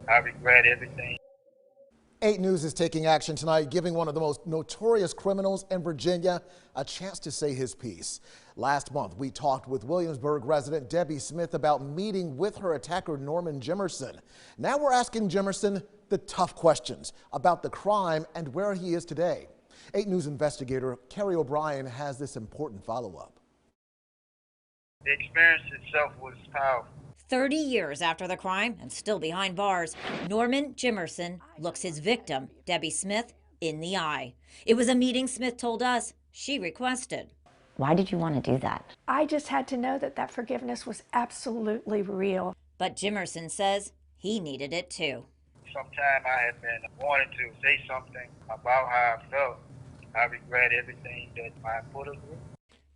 I regret everything. 8 News is taking action tonight, giving one of the most notorious criminals in Virginia a chance to say his piece. Last month, we talked with Williamsburg resident Debbie Smith about meeting with her attacker Norman Jimerson. Now we're asking Jimerson the tough questions about the crime and where he is today. 8 News investigator Kerry O'Brien has this important follow-up. The experience itself was powerful. 30 years after the crime and still behind bars, Norman Jimerson looks his victim, Debbie Smith, in the eye. It was a meeting Smith told us she requested. Why did you want to do that? I just had to know that that forgiveness was absolutely real. But Jimerson says he needed it too. Sometime I had been wanting to say something about how I felt. I regret everything that I put her through.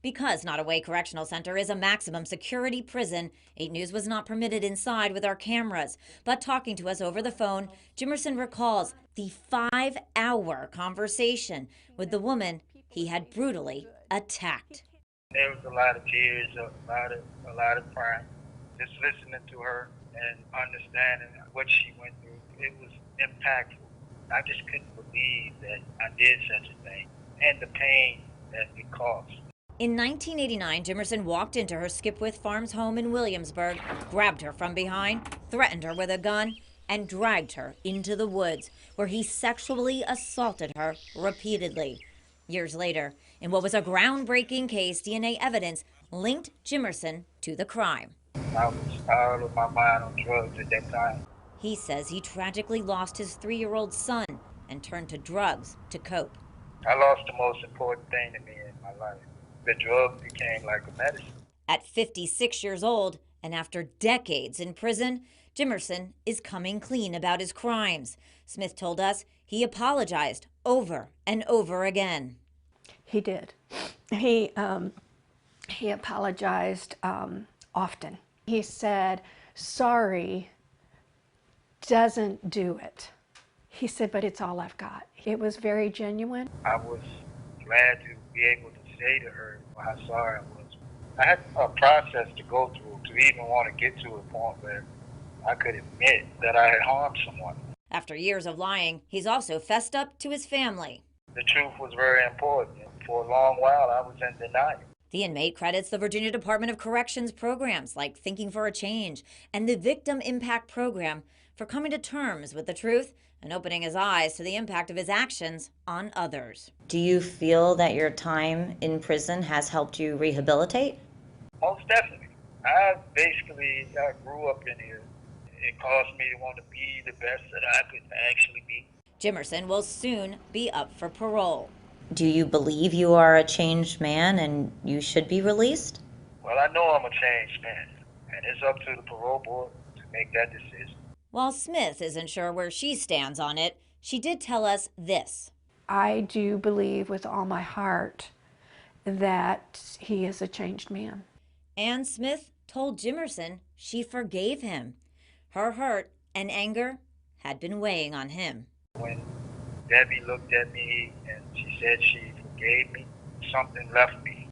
Because Nottoway Correctional Center is a maximum security prison, 8 News was not permitted inside with our cameras. But talking to us over the phone, Jimerson recalls the 5-hour conversation with the woman he had brutally attacked. There was a lot of tears, a lot of crying. Just listening to her and understanding what she went through, it was impactful. I just couldn't believe that I did such a thing and the pain that it caused. In 1989, Jimerson walked into her Skipwith Farms home in Williamsburg, grabbed her from behind, threatened her with a gun, and dragged her into the woods, where he sexually assaulted her repeatedly. Years later, in what was a groundbreaking case, DNA evidence linked Jimerson to the crime. I was out of my mind on drugs at that time. He says he tragically lost his 3-year-old son and turned to drugs to cope. I lost the most important thing to me in my life. The drug became like a medicine. At 56 years old, and after decades in prison, Jimerson is coming clean about his crimes. Smith told us he apologized over and over again. He did. He apologized often. He said, sorry doesn't do it. He said, but it's all I've got. It was very genuine. I was glad to be able to say to her how sorry I was. I had a process to go through to even want to get to a point where I could admit that I had harmed someone. After years of lying, he's also fessed up to his family. The truth was very important. For a long while, I was in denial. The inmate credits the Virginia Department of Corrections programs like Thinking for a Change and the Victim Impact Program for coming to terms with the truth and opening his eyes to the impact of his actions on others. Do you feel that your time in prison has helped you rehabilitate? Most definitely. I grew up in here. It caused me to want to be the best that I could actually be. Jimerson will soon be up for parole. Do you believe you are a changed man and you should be released? Well, I know I'm a changed man, and it's up to the parole board to make that decision. While Smith isn't sure where she stands on it, she did tell us this. I do believe with all my heart that he is a changed man. And Smith told Jimerson she forgave him. Her hurt and anger had been weighing on him. When Debbie looked at me and she said she forgave me, something left me.